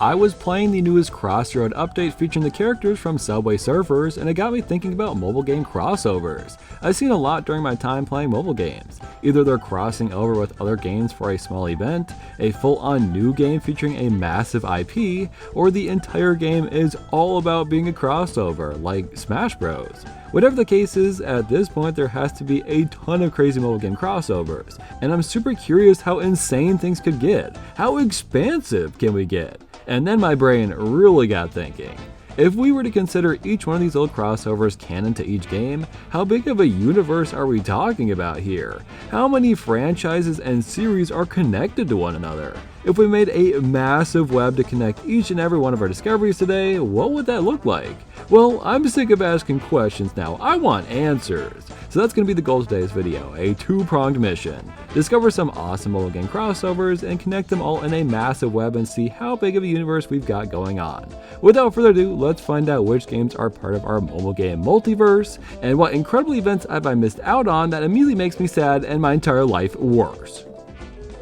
I was playing the newest Crossy Road update featuring the characters from Subway Surfers, and it got me thinking about mobile game crossovers. I've seen a lot during my time playing mobile games. Either they're crossing over with other games for a small event, a full-on new game featuring a massive IP, or the entire game is all about being a crossover, like Smash Bros. Whatever the case is, at this point there has to be a ton of crazy mobile game crossovers, and I'm super curious how insane things could get. How expansive can we get? And then my brain really got thinking. If we were to consider each one of these little crossovers canon to each game, how big of a universe are we talking about here? How many franchises and series are connected to one another? If we made a massive web to connect each and every one of our discoveries today, what would that look like? Well, I'm sick of asking questions now. I want answers. So that's going to be the goal of today's video, a two-pronged mission. Discover some awesome mobile game crossovers and connect them all in a massive web and see how big of a universe we've got going on. Without further ado, let's find out which games are part of our mobile game multiverse and what incredible events have I missed out on that immediately makes me sad and my entire life worse.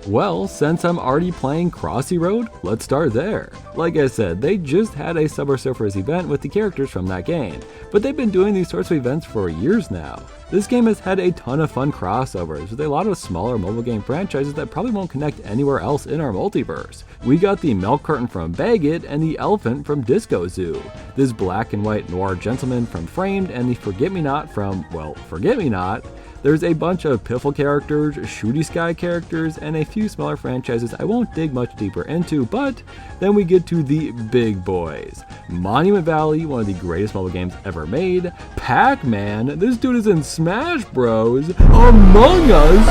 Well, since I'm already playing Crossy Road, let's start there. Like I said, they just had a Subway Surfers event with the characters from that game, but they've been doing these sorts of events for years now. This game has had a ton of fun crossovers with a lot of smaller mobile game franchises that probably won't connect anywhere else in our multiverse. We got the milk carton from Bag It and the elephant from Disco Zoo, this black and white noir gentleman from Framed, and the Forget-Me-Not from, well, Forget-Me-Not. There's a bunch of Piffle characters, Shooty Sky characters, and a few smaller franchises I won't dig much deeper into, but then we get to the big boys. Monument Valley, one of the greatest mobile games ever made, Pac-Man, this dude is in Smash Bros, Among Us,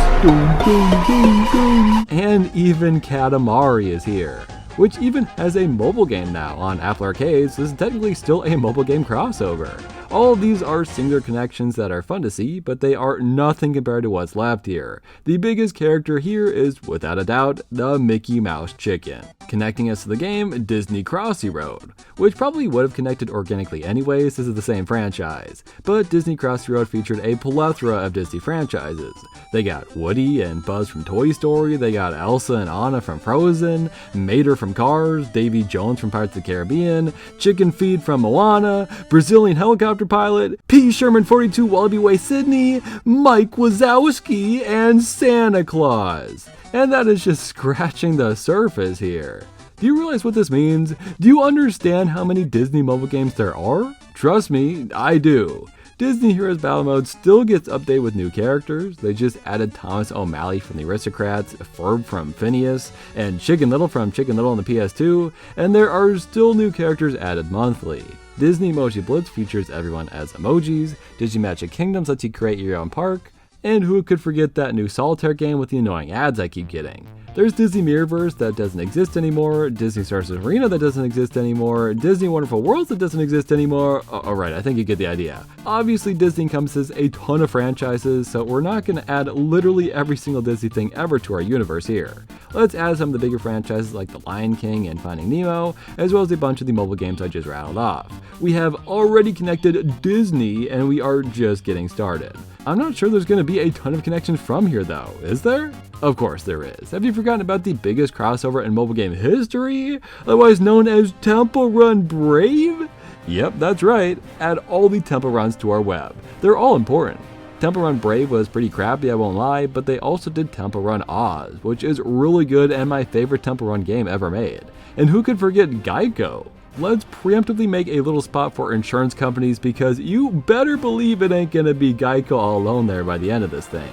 and even Katamari is here, which even has a mobile game now on Apple Arcades. This is technically still a mobile game crossover. All of these are singular connections that are fun to see, but they are nothing compared to what's left here. The biggest character here is, without a doubt, the Mickey Mouse Chicken. Connecting us to the game, Disney Crossy Road, which probably would have connected organically anyways, this is the same franchise. But Disney Crossy Road featured a plethora of Disney franchises. They got Woody and Buzz from Toy Story, they got Elsa and Anna from Frozen, Mater from Cars, Davy Jones from Pirates of the Caribbean, Chicken Feed from Moana, Brazilian Helicopter Pilot, P. Sherman 42 Wallaby Way Sydney, Mike Wazowski, and Santa Claus. And that is just scratching the surface here. Do you realize what this means? Do you understand how many Disney mobile games there are? Trust me, I do. Disney Heroes Battle Mode still gets updated with new characters. They just added Thomas O'Malley from the Aristocrats, Ferb from Phineas, and Chicken Little from Chicken Little on the PS2, and there are still new characters added monthly. Disney Emoji Blitz features everyone as emojis, Disney Magic Kingdoms lets you create your own park, and who could forget that new solitaire game with the annoying ads I keep getting. There's Disney Mirrorverse that doesn't exist anymore, Disney Stars Arena that doesn't exist anymore, Disney Wonderful Worlds that doesn't exist anymore. Alright, I think you get the idea. Obviously Disney encompasses a ton of franchises, so we're not going to add literally every single Disney thing ever to our universe here. Let's add some of the bigger franchises like The Lion King and Finding Nemo, as well as a bunch of the mobile games I just rattled off. We have already connected Disney, and we are just getting started. I'm not sure there's going to be a ton of connections from here though, is there? Of course there is. Have you forgotten about the biggest crossover in mobile game history? Otherwise known as Temple Run Brave? Yep, that's right. Add all the Temple Runs to our web. They're all important. Temple Run Brave was pretty crappy, I won't lie, but they also did Temple Run Oz, which is really good and my favorite Temple Run game ever made. And who could forget Geico? Let's preemptively make a little spot for insurance companies because you better believe it ain't gonna be Geico all alone there by the end of this thing.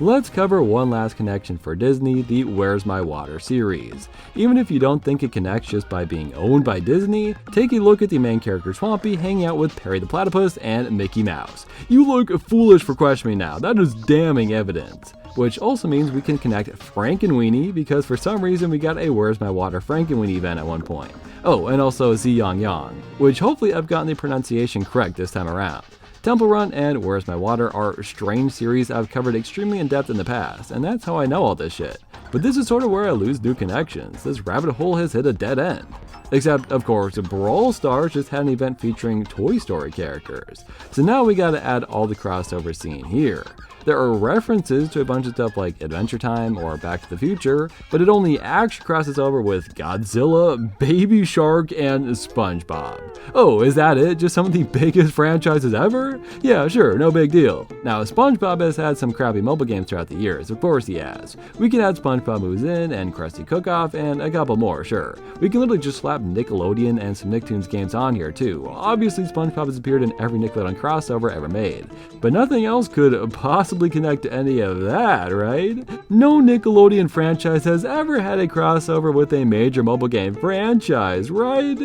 Let's cover one last connection for Disney, the Where's My Water series. Even if you don't think it connects just by being owned by Disney, take a look at the main character Swampy hanging out with Perry the Platypus and Mickey Mouse. You look foolish for questioning me now, that is damning evidence. Which also means we can connect Frankenweenie because for some reason we got a Where's My Water Frankenweenie event at one point. Oh, and also Ziyang Yang, which hopefully I've gotten the pronunciation correct this time around. Temple Run and Where's My Water are strange series I've covered extremely in depth in the past, and that's how I know all this shit. But this is sort of where I lose new connections. This rabbit hole has hit a dead end. Except, of course, Brawl Stars just had an event featuring Toy Story characters. So now we gotta add all the crossover scene here. There are references to a bunch of stuff like Adventure Time or Back to the Future, but it only actually crosses over with Godzilla, Baby Shark, and SpongeBob. Oh, is that it? Just some of the biggest franchises ever? Yeah, sure, no big deal. Now, SpongeBob has had some crappy mobile games throughout the years, of course he has. We can add SpongeBob Moves In and Krusty Cook-Off and a couple more, sure. We can literally just slap Nickelodeon and some Nicktoons games on here too. Obviously, SpongeBob has appeared in every Nickelodeon crossover ever made, but nothing else could possibly connect to any of that, right? No Nickelodeon franchise has ever had a crossover with a major mobile game franchise, right?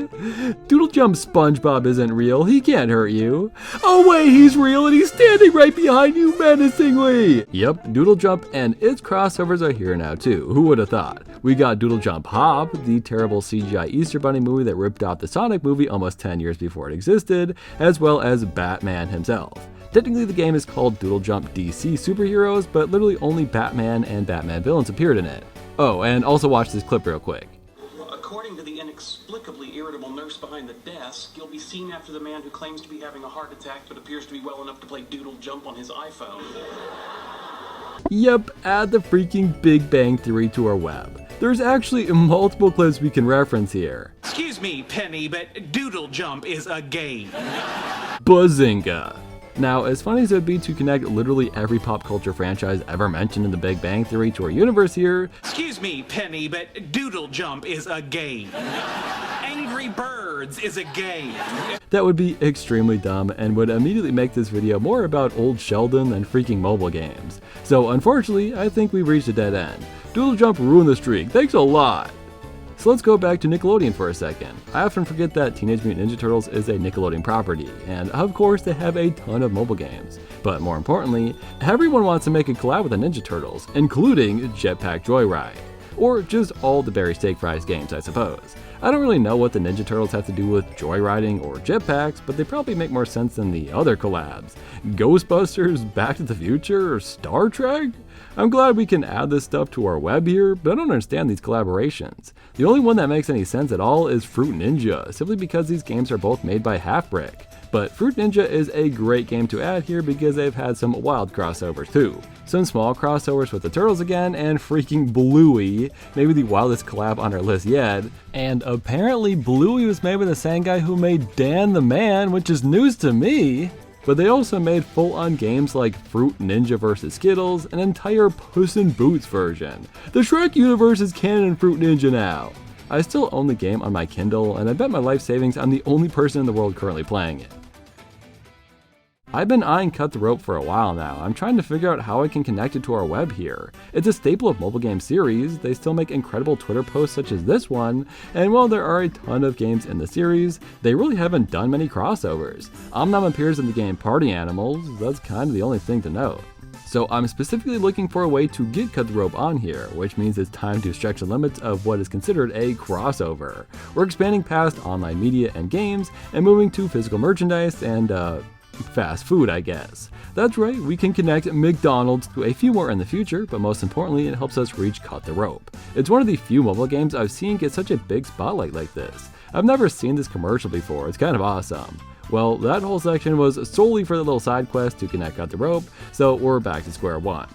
Doodle Jump SpongeBob isn't real, he can't hurt you. Oh wait, he's real and he's standing right behind you menacingly! Yep, Doodle Jump and its crossovers are here now too, who would have thought? We got Doodle Jump Hop, the terrible CGI Easter Bunny movie that ripped off the Sonic movie almost 10 years before it existed, as well as Batman himself. Technically, the game is called Doodle Jump DC Superheroes, but literally only Batman and Batman villains appeared in it. Oh, and also watch this clip real quick. According to the inexplicably irritable nurse behind the desk, you'll be seen after the man who claims to be having a heart attack but appears to be well enough to play Doodle Jump on his iPhone. Yep, add the freaking Big Bang Theory to our web. There's actually multiple clips we can reference here. Excuse me, Penny, but Doodle Jump is a game. Bazinga! Now, as funny as it would be to connect literally every pop culture franchise ever mentioned in the Big Bang Theory to our universe here, Excuse me, Penny, but Doodle Jump is a game. Angry Birds is a game. that would be extremely dumb and would immediately make this video more about old Sheldon than freaking mobile games. So unfortunately, I think we've reached a dead end. Doodle Jump ruined the streak, thanks a lot! So let's go back to Nickelodeon for a second. I often forget that Teenage Mutant Ninja Turtles is a Nickelodeon property, and of course they have a ton of mobile games. But more importantly, everyone wants to make a collab with the Ninja Turtles, including Jetpack Joyride. Or just all the Berry Steak Fries games, I suppose. I don't really know what the Ninja Turtles have to do with joyriding or jetpacks, but they probably make more sense than the other collabs. Ghostbusters, Back to the Future, or Star Trek? I'm glad we can add this stuff to our web here, but I don't understand these collaborations. The only one that makes any sense at all is Fruit Ninja, simply because these games are both made by Half Brick. But Fruit Ninja is a great game to add here because they've had some wild crossovers too. Some small crossovers with the Turtles again, and freaking BLUEY, maybe the wildest collab on our list yet. And apparently BLUEY was made by the same guy who made Dan the Man, which is news to me. But they also made full-on games like Fruit Ninja vs. Skittles, an entire Puss in Boots version. The Shrek universe is canon in Fruit Ninja now. I still own the game on my Kindle, and I bet my life savings I'm the only person in the world currently playing it. I've been eyeing Cut the Rope for a while now. I'm trying to figure out how I can connect it to our web here. It's a staple of mobile game series, they still make incredible Twitter posts such as this one, and while there are a ton of games in the series, they really haven't done many crossovers. Omnom appears in the game Party Animals, that's kind of the only thing to note. So I'm specifically looking for a way to get Cut the Rope on here, which means it's time to stretch the limits of what is considered a crossover. We're expanding past online media and games, and moving to physical merchandise and, fast food, I guess. That's right, we can connect McDonald's to a few more in the future, but most importantly, it helps us reach Cut the Rope. It's one of the few mobile games I've seen get such a big spotlight like this. I've never seen this commercial before, it's kind of awesome. Well, that whole section was solely for the little side quest to connect Cut the Rope, so we're back to square one.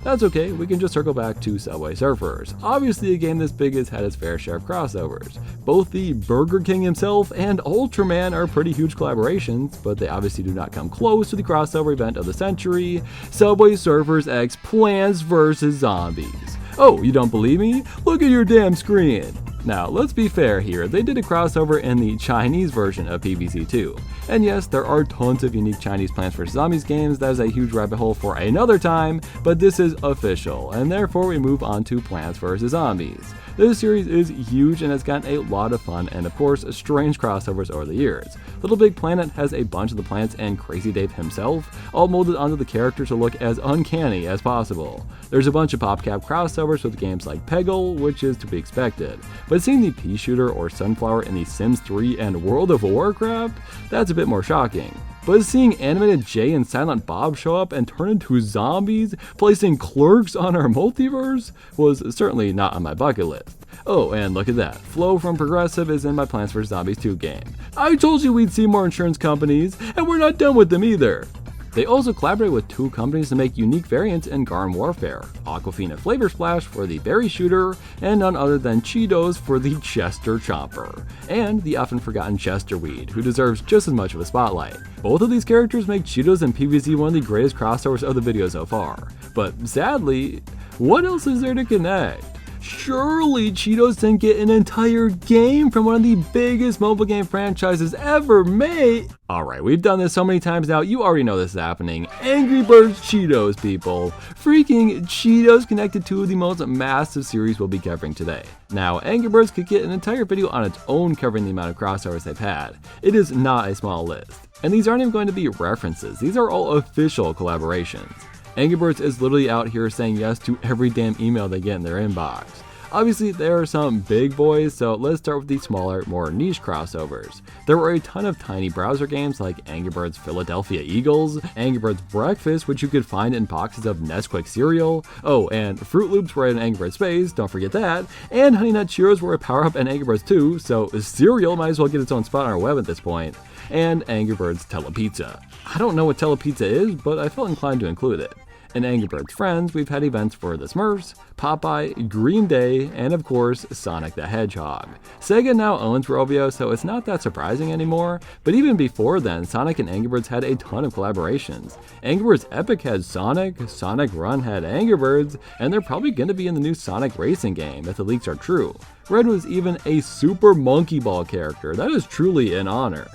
That's okay, we can just circle back to Subway Surfers. Obviously a game this big has had its fair share of crossovers. Both the Burger King himself and Ultraman are pretty huge collaborations, but they obviously do not come close to the crossover event of the century, Subway Surfers X Plants vs. Zombies. Oh, you don't believe me? Look at your damn screen! Now, let's be fair here, they did a crossover in the Chinese version of PVZ 2. And yes, there are tons of unique Chinese Plants vs. Zombies games, that is a huge rabbit hole for another time, but this is official, and therefore we move on to Plants vs. Zombies. This series is huge and has gotten a lot of fun and of course strange crossovers over the years. Little Big Planet has a bunch of the plants and Crazy Dave himself, all molded onto the character to look as uncanny as possible. There's a bunch of PopCap crossovers with games like Peggle, which is to be expected, but seeing the Pea Shooter or Sunflower in The Sims 3 and World of Warcraft, that's a bit more shocking. But seeing animated Jay and Silent Bob show up and turn into zombies, placing Clerks on our multiverse, was certainly not on my bucket list. Oh, and look at that. Flo from Progressive is in my Plants vs. Zombies 2 game. I told you we'd see more insurance companies, and we're not done with them either. They also collaborate with 2 companies to make unique variants in Garden Warfare. Aquafina Flavor Splash for the Berry Shooter, and none other than Cheetos for the Chester Chomper. And the often forgotten Chester Weed, who deserves just as much of a spotlight. Both of these characters make Cheetos and PvZ one of the greatest crossovers of the video so far. But sadly, what else is there to connect? Surely Cheetos didn't get an entire game from one of the biggest mobile game franchises ever made. Alright, we've done this so many times now, you already know this is happening. Angry Birds Cheetos, people. Freaking Cheetos connected to the most massive series we'll be covering today. Now, Angry Birds could get an entire video on its own covering the amount of crossovers they've had. It is not a small list. And these aren't even going to be references, these are all official collaborations. Angry Birds is literally out here saying yes to every damn email they get in their inbox. Obviously, there are some big boys, so let's start with the smaller, more niche crossovers. There were a ton of tiny browser games like Angry Birds Philadelphia Eagles, Angry Birds Breakfast, which you could find in boxes of Nesquik cereal, oh, and Fruit Loops were in Angry Birds Space, don't forget that, and Honey Nut Cheerios were a power-up in Angry Birds 2, so cereal might as well get its own spot on our web at this point, and Angry Birds Telepizza. I don't know what Telepizza is, but I felt inclined to include it. In Angry Birds Friends, we've had events for the Smurfs, Popeye, Green Day, and of course, Sonic the Hedgehog. Sega now owns Rovio, so it's not that surprising anymore, but even before then, Sonic and Angry Birds had a ton of collaborations. Angry Birds Epic had Sonic, Sonic Run had Angry Birds, and they're probably going to be in the new Sonic racing game if the leaks are true. Red was even a Super Monkey Ball character, that is truly an honor.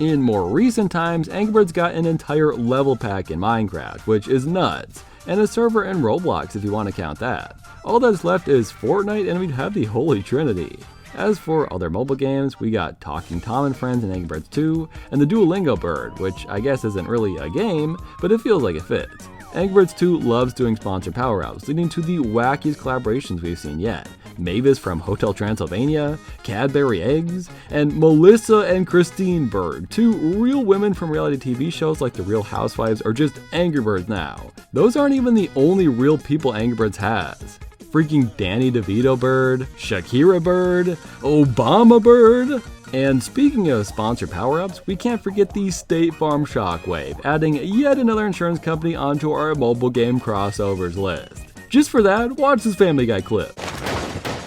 In more recent times, Angry Birds got an entire level pack in Minecraft, which is nuts, and a server in Roblox if you want to count that. All that's left is Fortnite and we'd have the Holy Trinity. As for other mobile games, we got Talking Tom and Friends in Angry Birds 2, and the Duolingo Bird, which I guess isn't really a game, but it feels like it fits. Angry Birds 2 loves doing sponsored power-ups, leading to the wackiest collaborations we've seen yet. Mavis from Hotel Transylvania, Cadbury Eggs, and Melissa and Christine Bird, 2 real women from reality TV shows like The Real Housewives or just Angry Birds now. Those aren't even the only real people Angry Birds has. Freaking Danny DeVito Bird, Shakira Bird, Obama Bird. And speaking of sponsored power-ups, we can't forget the State Farm Shockwave, adding yet another insurance company onto our mobile game crossovers list. Just for that, watch this Family Guy clip.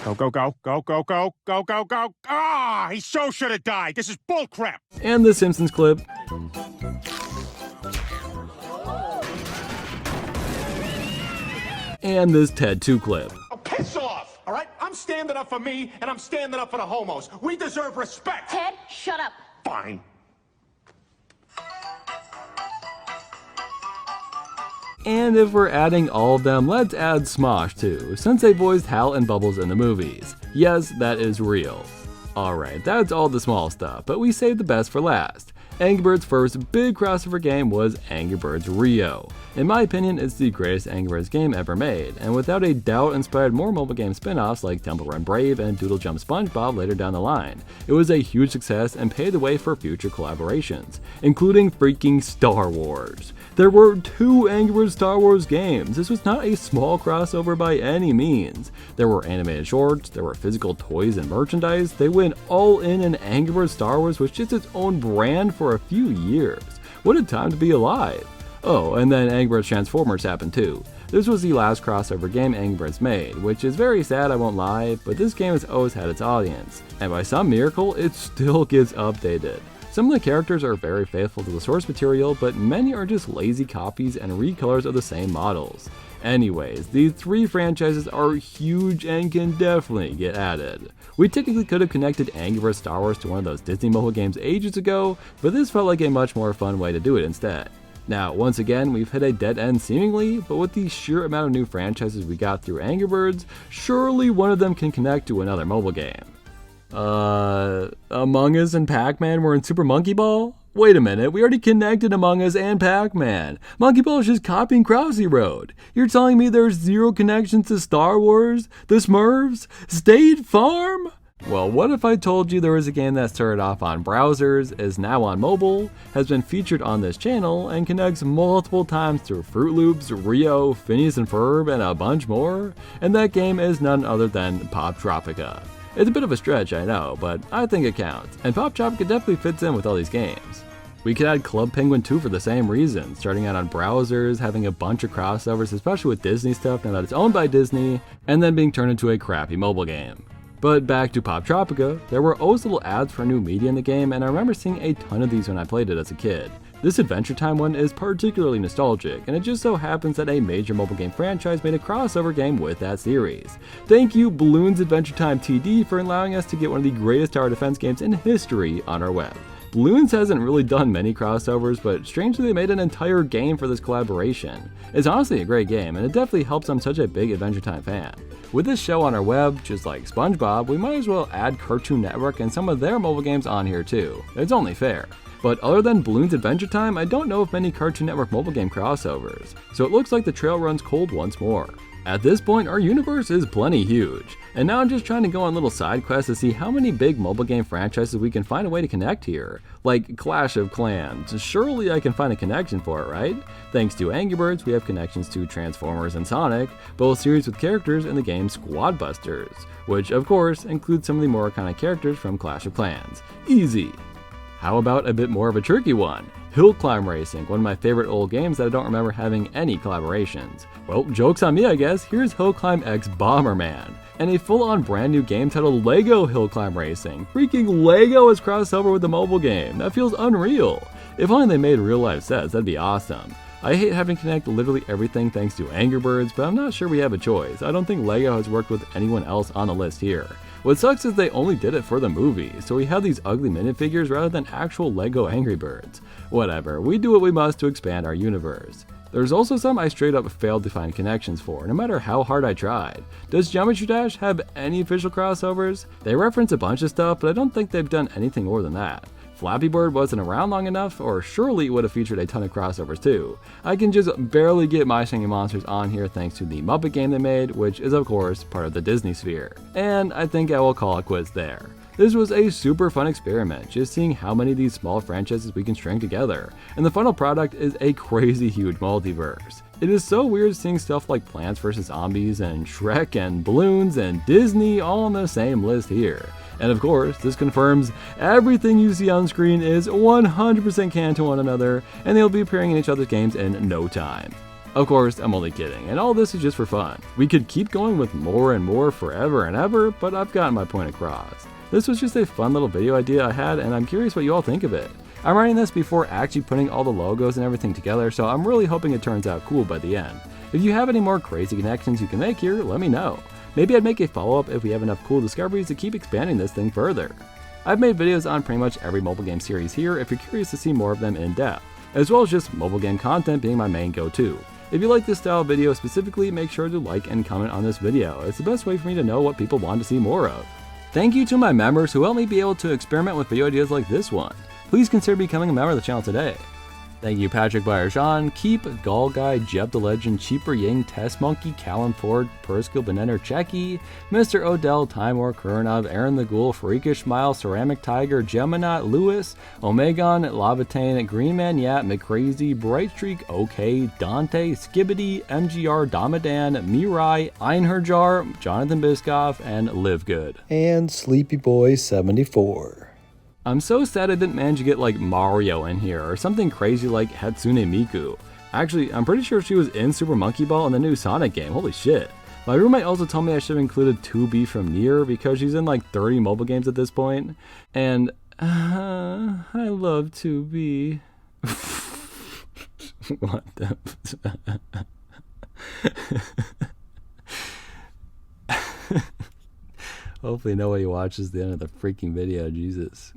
Go, go, go, go, go, go, go, go, go. Ah, he so should have died. This is bullcrap. And the Simpsons clip. And this Ted 2 clip. Oh, piss off, all right? I'm standing up for me, and I'm standing up for the homos. We deserve respect. Ted, shut up. Fine. And if we're adding all of them, let's add Smosh too, since they voiced Hal and Bubbles in the movies. Yes, that is real. Alright, that's all the small stuff, but we saved the best for last. Angry Birds' first big crossover game was Angry Birds Rio. In my opinion, it's the greatest Angry Birds game ever made, and without a doubt inspired more mobile game spin-offs like Temple Run Brave and Doodle Jump SpongeBob later down the line. It was a huge success and paved the way for future collaborations, including freaking Star Wars. There were 2 Angry Birds Star Wars games. This was not a small crossover by any means. There were animated shorts, there were physical toys and merchandise. They went all in Angry Birds Star Wars was just its own brand for a few years. What a time to be alive. Oh, and then Angry Birds Transformers happened too. This was the last crossover game Angry Birds made, which is very sad, I won't lie, but this game has always had its audience, and by some miracle, it still gets updated. Some of the characters are very faithful to the source material, but many are just lazy copies and recolors of the same models. Anyways, these 3 franchises are huge and can definitely get added. We technically could have connected Angry Birds Star Wars to one of those Disney mobile games ages ago, but this felt like a much more fun way to do it instead. Now, once again, we've hit a dead end seemingly, but with the sheer amount of new franchises we got through Angry Birds, surely one of them can connect to another mobile game. Among Us and Pac-Man were in Super Monkey Ball? Wait a minute, we already connected Among Us and Pac-Man. Monkey Ball is just copying Crossy Road. You're telling me there's zero connections to Star Wars, the Smurfs, State Farm? Well, what if I told you there was a game that started off on browsers, is now on mobile, has been featured on this channel, and connects multiple times through Fruit Loops, Rio, Phineas and Ferb, and a bunch more? And that game is none other than Poptropica. It's a bit of a stretch, I know, but I think it counts, and Poptropica definitely fits in with all these games. We could add Club Penguin 2 for the same reason, starting out on browsers, having a bunch of crossovers, especially with Disney stuff now that it's owned by Disney, and then being turned into a crappy mobile game. But back to Poptropica, there were always little ads for new media in the game, and I remember seeing a ton of these when I played it as a kid. This Adventure Time one is particularly nostalgic, and it just so happens that a major mobile game franchise made a crossover game with that series. Thank you, Bloons Adventure Time TD, for allowing us to get one of the greatest tower defense games in history on our web. Bloons hasn't really done many crossovers, but strangely they made an entire game for this collaboration. It's honestly a great game, and it definitely helps I'm such a big Adventure Time fan. With this show on our web, just like SpongeBob, we might as well add Cartoon Network and some of their mobile games on here too. It's only fair. But other than Bloons Adventure Time, I don't know of many Cartoon Network mobile game crossovers, so it looks like the trail runs cold once more. At this point, our universe is plenty huge, and now I'm just trying to go on little side quests to see how many big mobile game franchises we can find a way to connect here, like Clash of Clans. Surely I can find a connection for it, right? Thanks to Angry Birds, we have connections to Transformers and Sonic, both series with characters in the game Squad Busters, which of course includes some of the more iconic characters from Clash of Clans. Easy! How about a bit more of a tricky one? Hill Climb Racing, one of my favorite old games that I don't remember having any collaborations. Well, joke's on me I guess, here's Hill Climb X Bomberman, and a full-on brand new game titled LEGO Hill Climb Racing. Freaking LEGO is crossed over with the mobile game, that feels unreal. If only they made real life sets, that'd be awesome. I hate having to connect literally everything thanks to Angry Birds, but I'm not sure we have a choice. I don't think LEGO has worked with anyone else on the list here. What sucks is they only did it for the movie, so we have these ugly minifigures rather than actual LEGO Angry Birds. Whatever, we do what we must to expand our universe. There's also some I straight up failed to find connections for, no matter how hard I tried. Does Geometry Dash have any official crossovers? They reference a bunch of stuff, but I don't think they've done anything more than that. Flappy Bird wasn't around long enough, or surely it would have featured a ton of crossovers too. I can just barely get My Singing Monsters on here thanks to the Muppet game they made, which is of course part of the Disney sphere. And I think I will call it quits there. This was a super fun experiment, just seeing how many of these small franchises we can string together, and the final product is a crazy huge multiverse. It is so weird seeing stuff like Plants vs. Zombies and Shrek and Bloons and Disney all on the same list here. And of course, this confirms everything you see on screen is 100% canon to one another, and they'll be appearing in each other's games in no time. Of course, I'm only kidding, and all this is just for fun. We could keep going with more and more forever and ever, but I've gotten my point across. This was just a fun little video idea I had, and I'm curious what you all think of it. I'm writing this before actually putting all the logos and everything together, so I'm really hoping it turns out cool by the end. If you have any more crazy connections you can make here, let me know. Maybe I'd make a follow-up if we have enough cool discoveries to keep expanding this thing further. I've made videos on pretty much every mobile game series here if you're curious to see more of them in depth, as well as just mobile game content being my main go-to. If you like this style of video specifically, make sure to like and comment on this video. It's the best way for me to know what people want to see more of. Thank you to my members who helped me be able to experiment with video ideas like this one. Please consider becoming a member of the channel today. Thank you Patrick Bayer-Jean, Keep, Gall Guy, Jeb the Legend, Cheaper Ying, Test Monkey, Callan Ford, Perskill, Benenter, Checky, Mr. Odell, Timor, Kurunov, Aaron the Ghoul, Freakish Smile, Ceramic Tiger, Geminot, Lewis, Omegon, Lavatane, Greenman, Yat, McCrazy, Bright Streak, OK, Dante, Skibbity, MGR, Domadan, Mirai, Einherjar, Jonathan Biscoff, and Live Good. And Sleepy Boy 74. I'm so sad I didn't manage to get like Mario in here, or something crazy like Hatsune Miku. Actually, I'm pretty sure she was in Super Monkey Ball in the new Sonic game, holy shit. My roommate also told me I should have included 2B from Nier because she's in like 30 mobile games at this point. And, I love 2B. What the... Hopefully nobody watches the end of the freaking video, Jesus.